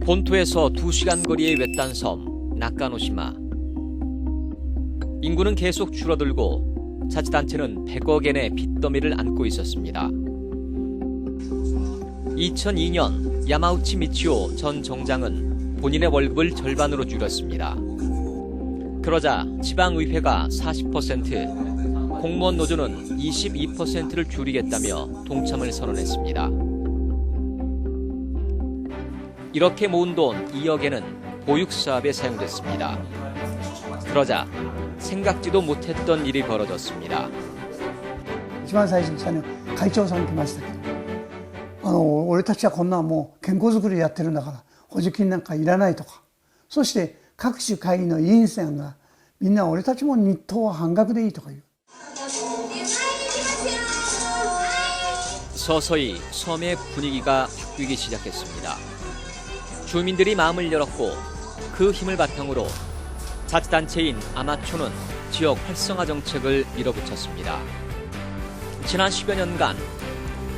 본토에서 2시간 거리의 외딴 섬 나카노시마. 인구는 계속 줄어들고 자치단체는 100억 엔의 빚더미를 안고 있었습니다. 2002년 야마우치 미치오 전 정장은 본인의 월급을 절반으로 줄였습니다. 그러자 지방의회가 40%, 공무원 노조는 22%를 줄이겠다며 동참을 선언했습니다. 이렇게 모은 돈 2억엔은 보육사업에 사용됐습니다. 그러자 생각지도 못했던 일이 벌어졌습니다. 一番最初に下に会長さん来ましたけど、俺たちはこんなもう健康づくりやってるんだから補助金なんかいらないとか、そして各種会議の委員さんがみんな俺たちも日当は半額でいいとか言う。 서서히 섬의 분위기가 바뀌기 시작했습니다. 주민들이 마음을 열었고 그 힘을 바탕으로 자치단체인 아마초는 지역 활성화 정책을 밀어붙였습니다. 지난 10여 년간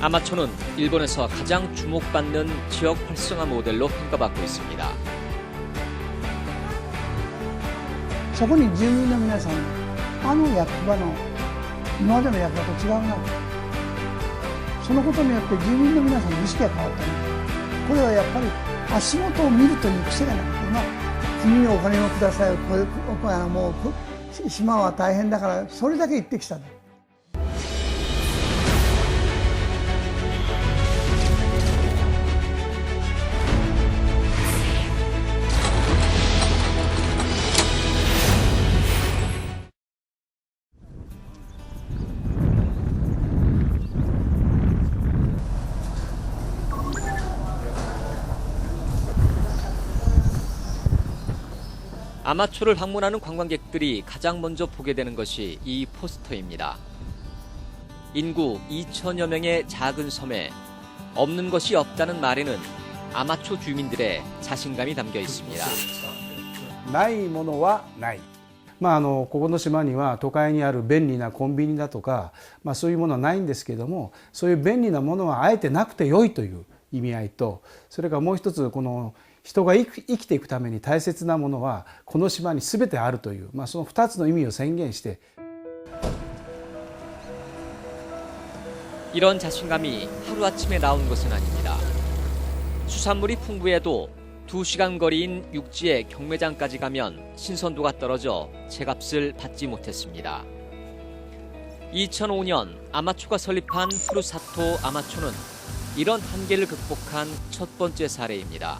아마초는 일본에서 가장 주목받는 지역 활성화 모델로 평가받고 있습니다. そこに住民の皆さん、役場の今までの役場と違うなと。そのことによって住民の皆さんの意識が変わったね。これはやっぱり足元を見るという癖がなくて、国にお金をください、もう島は大変だからそれだけ言ってきたんだ。 아마초를 방문하는 관광객들이 가장 먼저 보게 되는 것이 이 포스터입니다. 인구 2천여 명의 작은 섬에 없는 것이 없다는 말에는 아마초 주민들의 자신감이 담겨 있습니다. ないものはない。ここの島には都会にある便利なコンビニだとか、そういうものはないんですけども、そういう便利なものはあえてなくて良いという意味合いと、それからもう一つこの人が生きていくために大切なものはこの島に全てあるという、その2つの意味を宣言して。 이런 자신감이 하루아침에 나온 것은 아닙니다. 수산물이 풍부해도 2시간 거리인 육지의 경매장까지 가면 신선도가 떨어져 제값을 받지 못했습니다. 2005년 아마초가 설립한 후루사토 아마초는 이런 한계를 극복한 첫 번째 사례입니다.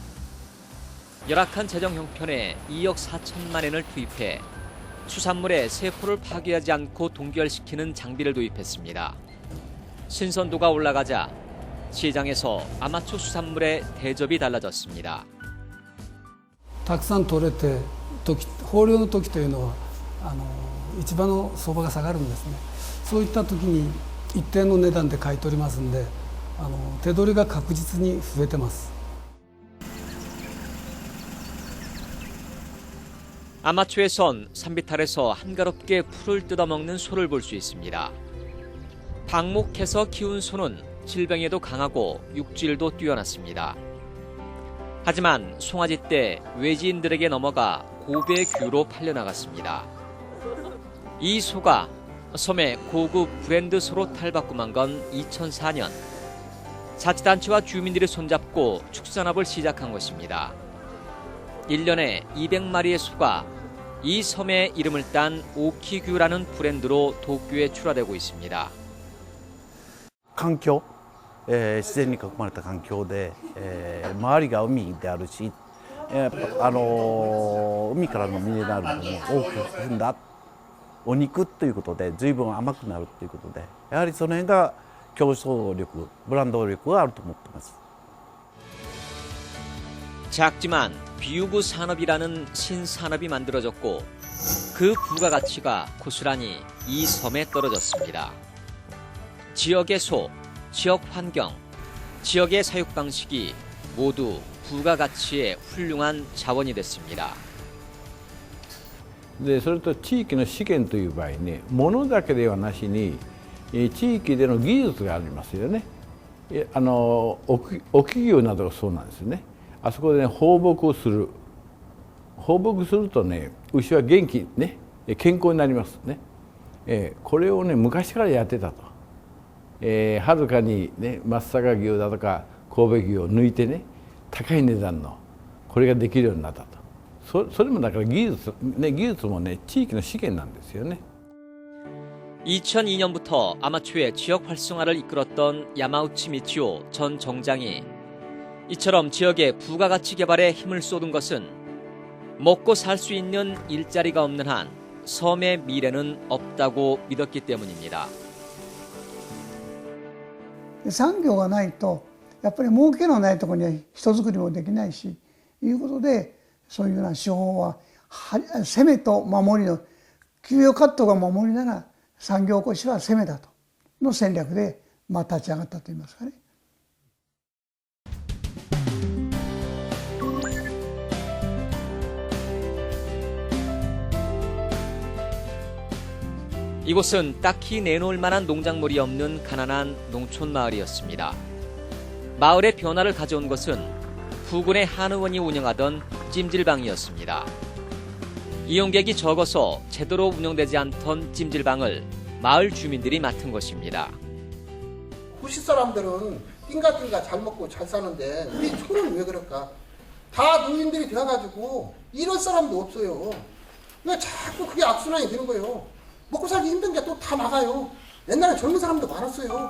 열악한 재정 형편에 2억 4천만 엔을 투입해 수산물의 세포를 파괴하지 않고 동결시키는 장비를 도입했습니다. 신선도가 올라가자 시장에서 아마초 수산물의 대접이 달라졌습니다. たくさん取れて豊漁の時というのは市場の相場が下がるんですね。そういった時に一定の値段で買い取りますんで、手取りが確実に増えてます。 아마초에선 산비탈에서 한가롭게 풀을 뜯어먹는 소를 볼 수 있습니다. 방목해서 키운 소는 질병에도 강하고 육질도 뛰어났습니다. 하지만 송아지 때 외지인들에게 넘어가 고배 규로 팔려나갔습니다. 이 소가 섬의 고급 브랜드 소로 탈바꿈한 건 2004년. 자치단체와 주민들이 손잡고 축산업을 시작한 것입니다. 1년에 200마리의 소가 이 섬의 이름을 딴 오키규라는 브랜드로 도쿄에 출하되고 있습니다. 環境、自然に囲まれた環境で、周りが海であるし、海からのミネラルも多く含んだお肉ということで随分甘くなるということで、やはりその辺が競争力、ブランド力があると思っています。 작지만 비유구 산업이라는 신산업이 만들어졌고 그 부가가치가 고스란히 이 섬에 떨어졌습니다. 지역의 소, 지역 환경, 지역의 사육 방식이 모두 부가가치의 훌륭한 자원이 됐습니다. でそれと地域の資源という場合ね、物だけではなしに地域での技術がありますよね。お企業などがそうなんですよね。あそこでね放牧をする。放牧するとね、牛は元気ね、健康になりますね。これをね昔からやってたと。はるかにね松阪牛だとか神戸牛を抜いてね高い値段のこれができるようになったと。それもだから技術もね地域の資源なんですよね。 2002년부터 아마추어의 지역 활성화를 이끌었던 야마우치 미치오 전 정장이 이처럼 지역의 부가가치 개발에 힘을 쏟은 것은 먹고 살 수 있는 일자리가 없는 한 섬의 미래는 없다고 믿었기 때문입니다. 産業がないとやっぱり儲けのないところには人づくりもできないしいうことで、そういうような手法は攻めと守りの給与カットが守りなら産業起こしは攻めだとの戦略で立ち上がったといいますかね。 이곳은 딱히 내놓을 만한 농작물이 없는 가난한 농촌 마을이었습니다. 마을의 변화를 가져온 것은 부군의 한의원이 운영하던 찜질방이었습니다. 이용객이 적어서 제대로 운영되지 않던 찜질방을 마을 주민들이 맡은 것입니다. 구시 사람들은 띵가띵가 잘 먹고 잘 사는데 우리 촌은 왜 그럴까? 다 노인들이 되어가지고 이럴 사람도 없어요. 왜 자꾸 그게 악순환이 되는 거예요. 먹고 살기 힘든 게 또 다 나가요. 옛날에 젊은 사람도 많았어요.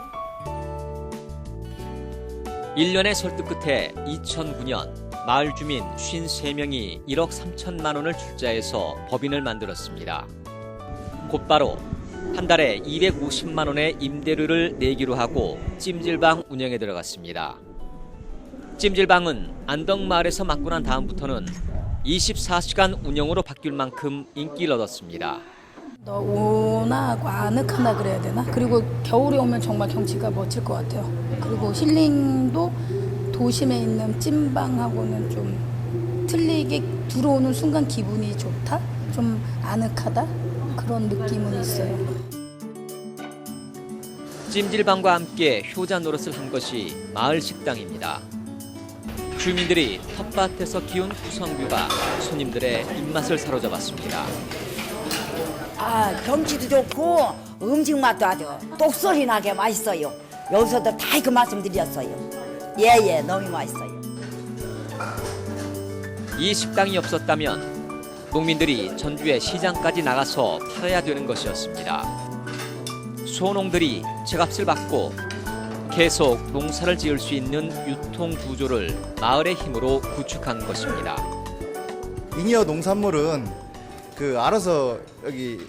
1년의 설득 끝에 2009년 마을 주민 53명이 1억 3천만 원을 출자해서 법인을 만들었습니다. 곧바로 한 달에 250만 원의 임대료를 내기로 하고 찜질방 운영에 들어갔습니다. 찜질방은 안덕마을에서 맡고 난 다음부터는 24시간 운영으로 바뀔 만큼 인기를 얻었습니다. 온화하고 아늑하다 그래야 되나? 그리고 겨울에 오면 정말 경치가 멋질 것 같아요. 그리고 힐링도 도심에 있는 찜방하고는 좀 틀리게 들어오는 순간 기분이 좋다? 좀 아늑하다? 그런 느낌은 있어요. 찜질방과 함께 효자 노릇을 한 것이 마을 식당입니다. 주민들이 텃밭에서 키운 구성류가 손님들의 입맛을 사로잡았습니다. 경치도 좋고 음식 맛도 아주 똑소리 나게 맛있어요. 여기서도 다 그 말씀 드렸어요. 예, 너무 맛있어요. 이 식당이 없었다면 농민들이 전주의 시장까지 나가서 팔아야 되는 것이었습니다. 소농들이 제값을 받고 계속 농사를 지을 수 있는 유통 구조를 마을의 힘으로 구축한 것입니다. 잉여 농산물은 알아서 여기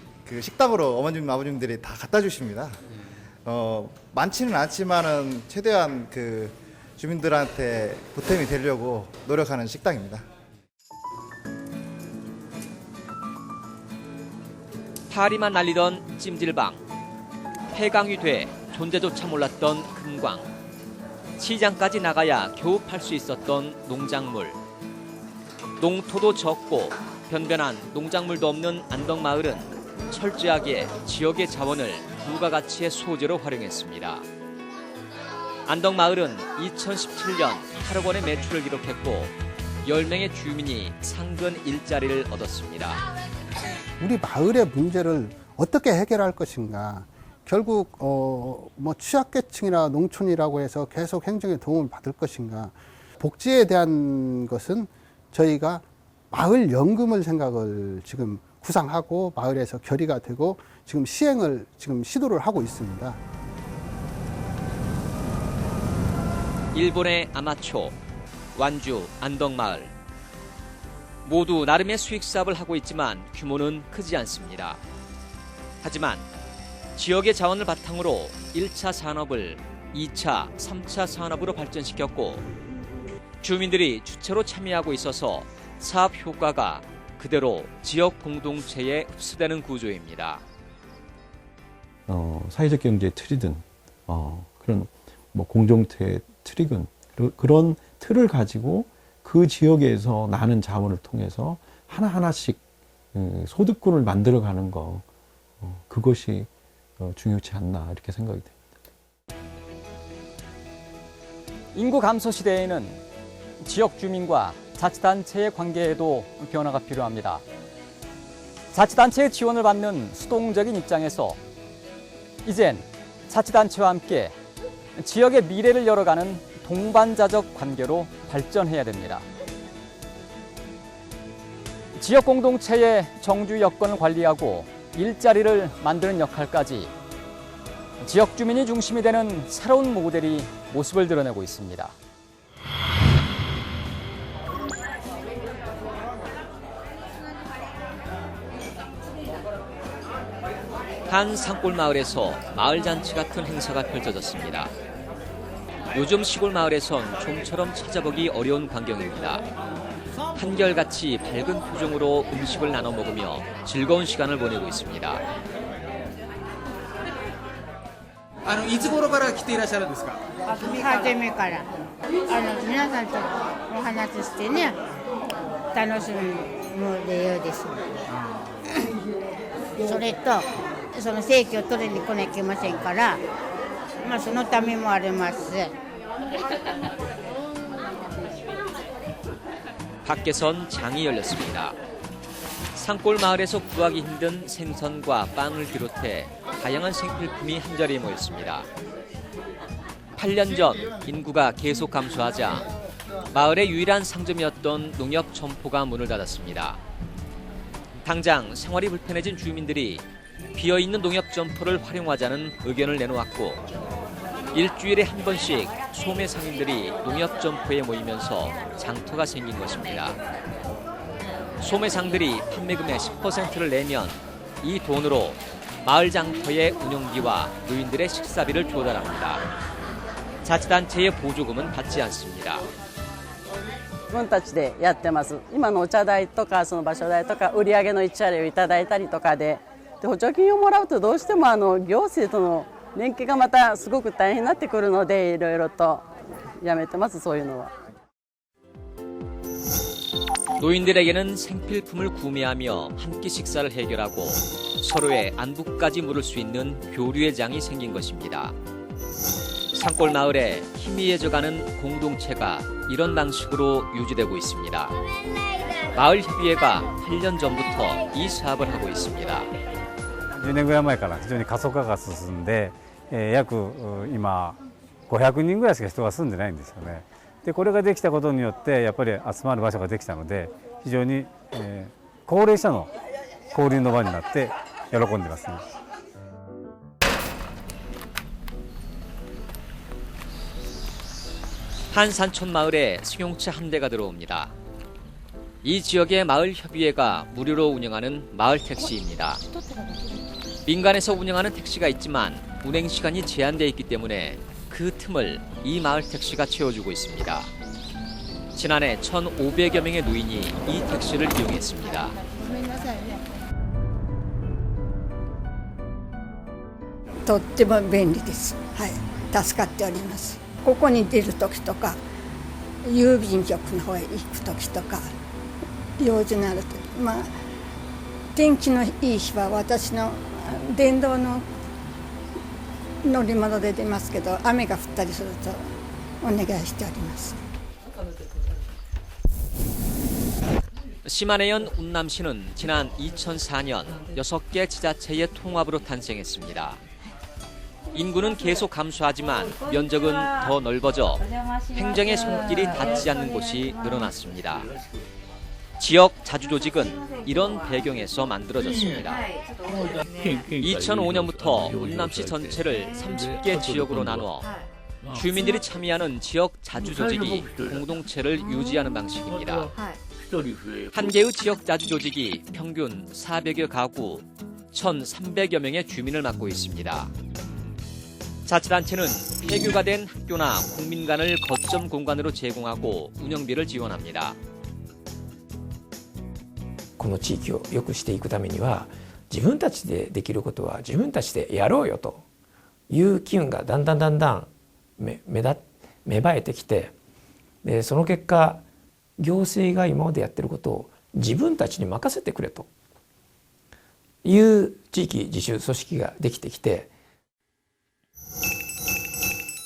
식당으로 어머님 아버님들이 다 갖다 주십니다. 많지는 않지만은 최대한 주민들한테 보탬이 되려고 노력하는 식당입니다. 파리만 날리던 찜질방, 폐강이 돼 존재조차 몰랐던 금광, 시장까지 나가야 겨우 팔 수 있었던 농작물, 농토도 적고 변변한 농작물도 없는 안덕마을은 철저하게 지역의 자원을 부가가치의 소재로 활용했습니다. 안덕마을은 2017년 8억 원의 매출을 기록했고 10명의 주민이 상근 일자리를 얻었습니다. 우리 마을의 문제를 어떻게 해결할 것인가. 결국 취약계층이나 농촌이라고 해서 계속 행정의 도움을 받을 것인가. 복지에 대한 것은 저희가 마을 연금을 생각을 지금 구상하고 마을에서 결의가 되고 지금 시행을 시도를 하고 있습니다. 일본의 아마초, 완주, 안덕마을. 모두 나름의 수익 사업을 하고 있지만 규모는 크지 않습니다. 하지만 지역의 자원을 바탕으로 1차 산업을 2차, 3차 산업으로 발전시켰고 주민들이 주체로 참여하고 있어서 사업 효과가 그대로 지역 공동체에 흡수되는 구조입니다. 사회적 경제의 틀이든 그런 공동체의 틀이든 그런 틀을 가지고 그 지역에서 나는 자원을 통해서 하나하나씩 소득권을 만들어가는 거 그것이 중요치 않나 이렇게 생각이 됩니다. 인구 감소 시대에는 지역 주민과 자치단체의 관계에도 변화가 필요합니다. 자치단체의 지원을 받는 수동적인 입장에서 이젠 자치단체와 함께 지역의 미래를 열어가는 동반자적 관계로 발전해야 됩니다. 지역 공동체의 정주 여건을 관리하고 일자리를 만드는 역할까지 지역 주민이 중심이 되는 새로운 모델이 모습을 드러내고 있습니다. 한 산골 마을에서 마을 잔치 같은 행사가 펼쳐졌습니다. 요즘 시골 마을에선 좀처럼 찾아보기 어려운 광경입니다. 한결같이 밝은 표정으로 음식을 나눠 먹으며 즐거운 시간을 보내고 있습니다. いつ頃から来ていらっしゃるんですか？初めから皆さんとお話ししてね楽しむ理由です。それとその正規を取りに来なきゃいけませんから、そのためもあります。 밖에선 장이 열렸습니다. 산골 마을에서 구하기 힘든 생선과 빵을 비롯해 다양한 생필품이 한자리에 모였습니다. 8년 전 인구가 계속 감소하자 마을의 유일한 상점이었던 농협 점포가 문을 닫았습니다. 당장 생활이 불편해진 주민들이 비어있는 농협 점포를 활용하자는 의견을 내놓았고 일주일에 한 번씩 소매 상인들이 농협 점포에 모이면서 장터가 생긴 것입니다. 소매상들이 판매금의 10%를 내면 이 돈으로 마을 장터의 운영비와 노인들의 식사비를 조달합니다. 자치단체의 보조금은 받지 않습니다. 自分たちでやってます。今のお茶代とかその場所代とか売り上げの一割をいただいたりとかで、補助金をもらうとどうしても行政との連携がまたすごく大変になってくるので、いろいろとやめてます。そういうのは。 노인들에게는 생필품을 구매하며 한 끼 식사를 해결하고 서로의 안부까지 물을 수 있는 교류의 장이 생긴 것입니다. 산골 마을에 희미해져가는 공동체가 이런 방식으로 유지되고 있습니다. 마을협의회가 8년 전부터 이 사업을 하고 있습니다. 10年ぐらい前から非常に過疎化が進んで、約今500人ぐらいしか人が住んでないんですよね。でこれができたことによってやっぱり集まる場所ができたので非常に、高齢者の交流の場になって喜んでますね。 한 산촌 마을에 승용차 한 대가 들어옵니다. 이 지역의 마을협의회가 무료로 운영하는 마을 택시입니다. 민간에서 운영하는 택시가 있지만 운행 시간이 제한되어 있기 때문에 그 틈을 이 마을 택시가 채워주고 있습니다. 지난해 1,500여 명의 노인이 이 택시를 이용했습니다. とっても便利です。はい、助かっております。ここに出る時とか、郵便局の方へ行く時とか、用事のある時、天気のいい日は私の電動の乗り物で出ますけど、雨が降ったりするとお願いしております。 심한해연 운남시는 지난 2004년 6개 지자체의 통합으로 탄생했습니다. 인구는 계속 감소하지만 면적은 더 넓어져 행정의 손길이 닿지 않는 곳이 늘어났습니다. 지역 자주조직은 이런 배경에서 만들어졌습니다. 2005년부터 운남시 전체를 30개 지역으로 나누어 주민들이 참여하는 지역 자주조직이 공동체를 유지하는 방식입니다. 한 개의 지역 자주조직이 평균 400여 가구, 1,300여 명의 주민을 맡고 있습니다. 자치단체는 폐교가 된 학교나 국민관을 거점 공간으로 제공하고 운영비를 지원합니다. この地域を良くしていくためには自分たちでできることは自分たちでやろうよという機運がだんだん芽生えてきて、でその結果行政が今までやってることを自分たちに任せてくれという地域自主組織ができてきて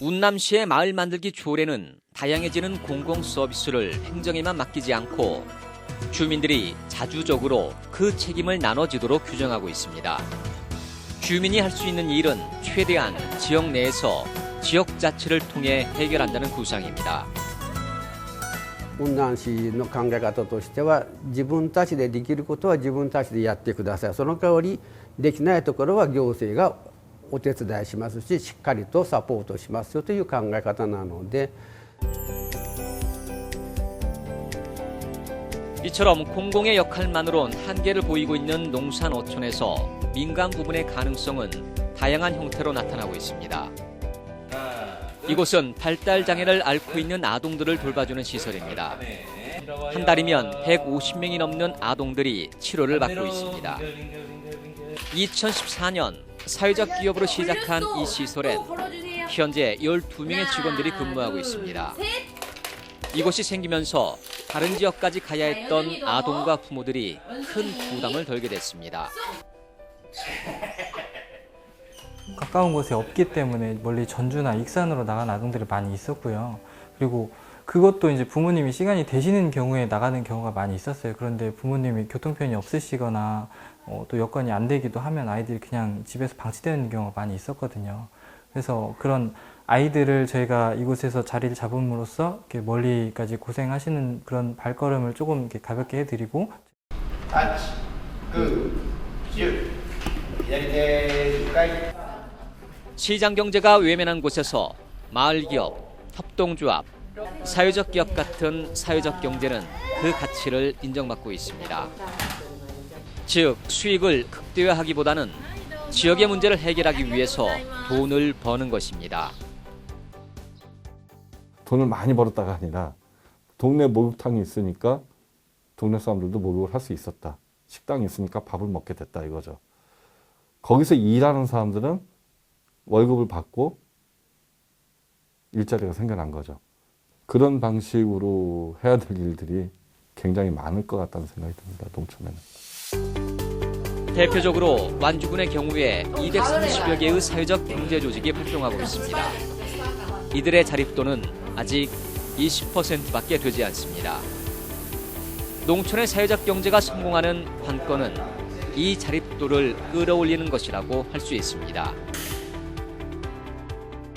운남시의 마을 만들기 조례는 다양해지는 공공 서비스를 행정에만 맡기지 않고 주민들이 자주적으로 그 책임을 나눠지도록 규정하고 있습니다. 주민이 할 수 있는 일은 최대한 지역 내에서 지역 자치를 통해 해결한다는 구상입니다. 雲南市の考え方としては、自分たちでできることは自分たちでやってください。その代わりできないところは行政がお手伝いしますし、しっかりとサポートしますよという考え方なので。 이처럼 공공의 역할만으론 한계를 보이고 있는 농산어촌에서 민간 부분의 가능성은 다양한 형태로 나타나고 있습니다. 이곳은 발달 장애를 앓고 있는 아동들을 돌봐주는 시설입니다. 한 달이면 150명이 넘는 아동들이 치료를 받고 있습니다. 2014년 사회적 기업으로 시작한 이 시설엔 현재 12명의 직원들이 근무하고 있습니다. 이곳이 생기면서 다른 지역까지 가야 했던 아동과 부모들이 큰 부담을 덜게 됐습니다. 가까운 곳에 없기 때문에 멀리 전주나 익산으로 나간 아동들이 많이 있었고요. 그리고 그것도 이제 부모님이 시간이 되시는 경우에 나가는 경우가 많이 있었어요. 그런데 부모님이 교통편이 없으시거나 또 여건이 안 되기도 하면 아이들이 그냥 집에서 방치되는 경우가 많이 있었거든요. 그래서 그런 아이들을 저희가 이곳에서 자리를 잡음으로써 이렇게 멀리까지 고생하시는 그런 발걸음을 조금 이렇게 가볍게 해드리고. 시장 경제가 외면한 곳에서 마을 기업, 협동조합, 사회적 기업 같은 사회적 경제는 그 가치를 인정받고 있습니다. 즉 수익을 극대화하기보다는 지역의 문제를 해결하기 위해서 돈을 버는 것입니다. 돈을 많이 벌었다가 아니라 동네 목욕탕이 있으니까 동네 사람들도 목욕을 할 수 있었다. 식당이 있으니까 밥을 먹게 됐다 이거죠. 거기서 일하는 사람들은 월급을 받고 일자리가 생겨난 거죠. 그런 방식으로 해야 될 일들이 굉장히 많을 것 같다는 생각이 듭니다. 농촌에는. 대표적으로 완주군의 경우에 230여 개의 사회적 경제 조직이 활동하고 있습니다. 이들의 자립도는 아직 20%밖에 되지 않습니다. 농촌의 사회적 경제가 성공하는 관건은 이 자립도를 끌어올리는 것이라고 할 수 있습니다.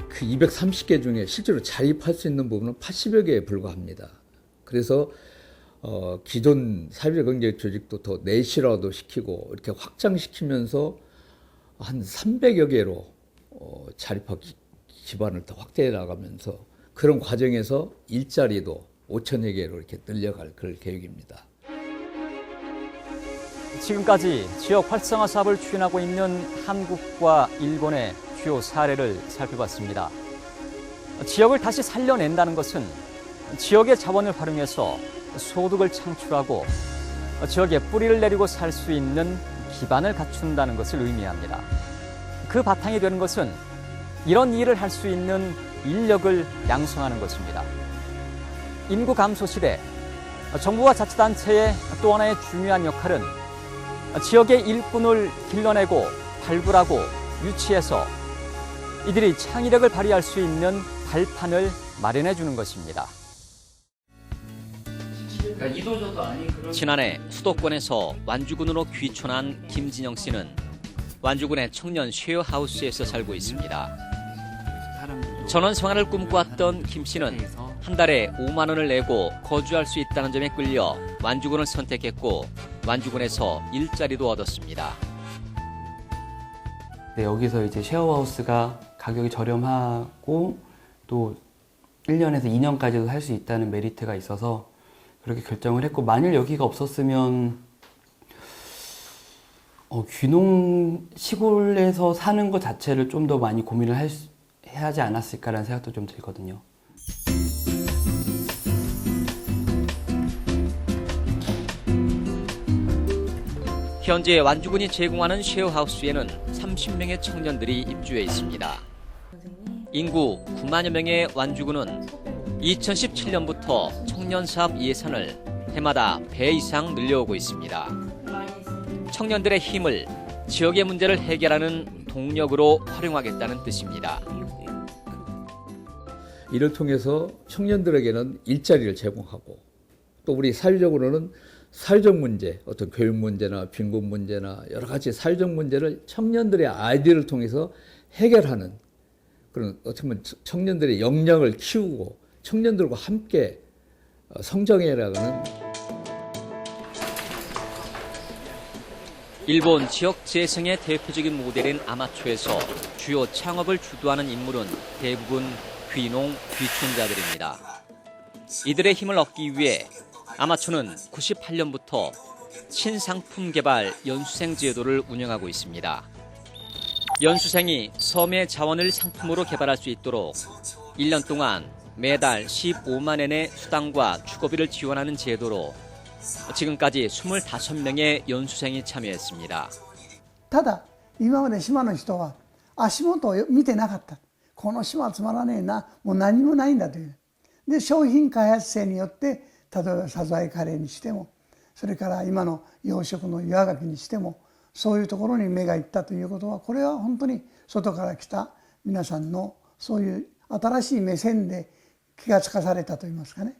그 230개 중에 실제로 자립할 수 있는 부분은 80여 개에 불과합니다. 그래서 기존 사회적 경제 조직도 더 내실화도 시키고 이렇게 확장시키면서 한 300여 개로 자립학 기반을 더 확대해 나가면서 그런 과정에서 일자리도 5천여 개로 이렇게 늘려갈 그럴 계획입니다. 지금까지 지역 활성화 사업을 추진하고 있는 한국과 일본의 주요 사례를 살펴봤습니다. 지역을 다시 살려낸다는 것은 지역의 자원을 활용해서 소득을 창출하고 지역에 뿌리를 내리고 살 수 있는 기반을 갖춘다는 것을 의미합니다. 그 바탕이 되는 것은 이런 일을 할 수 있는 인력을 양성하는 것입니다. 인구 감소 시대, 정부와 자치단체의 또 하나의 중요한 역할은 지역의 일꾼을 길러내고 발굴하고 유치해서 이들이 창의력을 발휘할 수 있는 발판을 마련해 주는 것입니다. 지난해 수도권에서 완주군으로 귀촌한 김진영 씨는 완주군의 청년 쉐어하우스에서 살고 있습니다. 전원 생활을 꿈꿔왔던 김 씨는 한 달에 5만 원을 내고 거주할 수 있다는 점에 끌려 완주군을 선택했고 완주군에서 일자리도 얻었습니다. 네, 여기서 이제 쉐어하우스가 가격이 저렴하고 또 1년에서 2년까지도 살 수 있다는 메리트가 있어서 그렇게 결정을 했고, 만일 여기가 없었으면 귀농 시골에서 사는 것 자체를 좀 더 많이 고민을 해야 하지 않았을까라는 생각도 좀 들거든요. 현재 완주군이 제공하는 쉐어하우스에는 30명의 청년들이 입주해 있습니다. 인구 9만여 명의 완주군은 2017년부터 청년사업 예산을 해마다 배 이상 늘려오고 있습니다. 청년들의 힘을 지역의 문제를 해결하는 동력으로 활용하겠다는 뜻입니다. 이를 통해서 청년들에게는 일자리를 제공하고 또 우리 사회적으로는 사회적 문제, 어떤 교육 문제나 빈곤 문제나 여러 가지 사회적 문제를 청년들의 아이디어를 통해서 해결하는 그런 어떻게 보면 청년들의 역량을 키우고 청년들과 함께 성장해 나가는 일본 지역 재생의 대표적인 모델인 아마추에서 주요 창업을 주도하는 인물은 대부분 귀농, 귀촌자들입니다. 이들의 힘을 얻기 위해 아마추는 98년부터 신상품 개발 연수생 제도를 운영하고 있습니다. 연수생이 섬의 자원을 상품으로 개발할 수 있도록 1년 동안 매달 15만 엔의 수당과 주거비를 지원하는 제도로 지금까지 25명의 연수생이 참여했습니다. ただ今まで島の人は足元を見てなかった。この島はつまらねえな、もう何もないんだという。で、商品開発性によって、例えばサザエカレーにしても、それから今の養殖の岩牡蠣にしても、そういうところに目がいったということは、これは本当に外から来た皆さんのそういう新しい目線で気がつかされたといいますかね。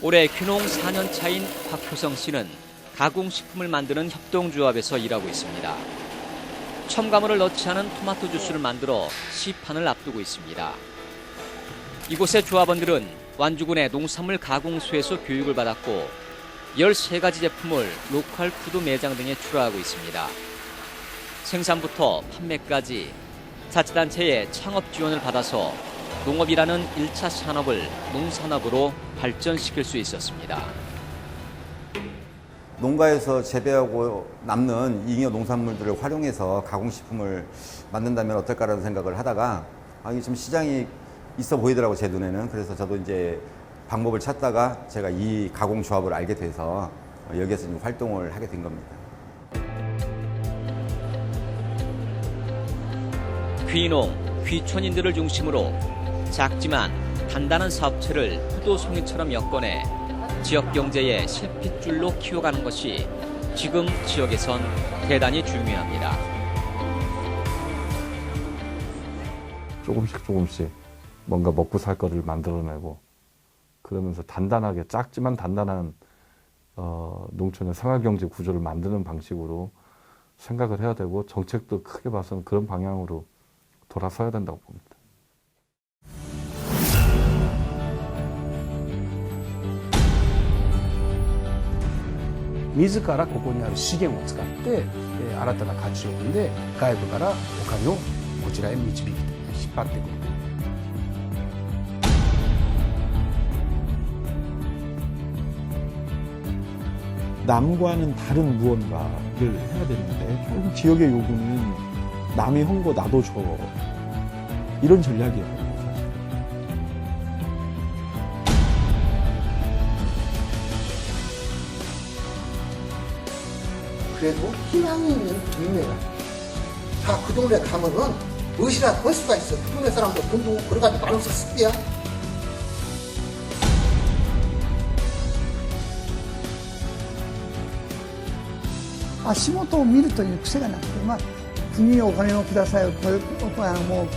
올해 귀농 4년 차인 곽효성 씨는 가공식품을 만드는 협동조합에서 일하고 있습니다. 첨가물을 넣지 않은 토마토 주스를 만들어 시판을 앞두고 있습니다. 이곳의 조합원들은 완주군의 농산물 가공소에서 교육을 받았고 13가지 제품을 로컬 푸드 매장 등에 출하하고 있습니다. 생산부터 판매까지 자치단체의 창업 지원을 받아서 농업이라는 1차 산업을 농산업으로 발전시킬 수 있었습니다. 농가에서 재배하고 남는 잉여 농산물들을 활용해서 가공식품을 만든다면 어떨까라는 생각을 하다가 이게 좀 시장이 있어 보이더라고 제 눈에는. 그래서 저도 이제 방법을 찾다가 제가 이 가공조합을 알게 돼서 여기에서 지금 활동을 하게 된 겁니다. 귀농, 귀촌인들을 중심으로 작지만 단단한 사업체를 포도송이처럼 엮어내 지역 경제의 실핏줄로 키워가는 것이 지금 지역에선 대단히 중요합니다. 조금씩 뭔가 먹고 살 거를 만들어내고 그러면서 단단하게 작지만 단단한 농촌의 생활경제 구조를 만드는 방식으로 생각을 해야 되고 정책도 크게 봐서는 그런 방향으로 돌아서야 된다고 봅니다. 自らここにある資源を使って新たな価値を生んで外部からお金をこちらへ導き引っ張ってくる。 남과는 다른 무언가를 해야 되는데 결국 지역의 요구는 남이 한 거 나도 줘 이런 전략이에요. 그래도 희망이 있는 동네라. 다 그 동네 가면은 무엇이라도 할 수가 있어. 그 동네 사람도 돈도 걸어가지고 나눠서 쓸게야.足元を見るという癖がなくて、国にお金をください、もう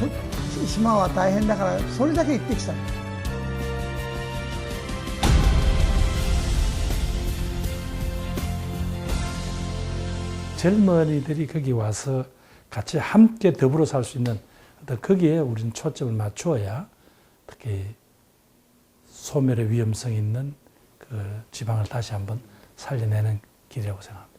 島は大変だからそれだけ言ってきた。 젊은이들이 거기 와서 같이 함께 더불어 살 수 있는 어떤 거기에 우리는 초점을 맞추어야 특히 소멸의 위험성 있는 그 지방을 다시 한번 살려내는 길이라고 생각합니다.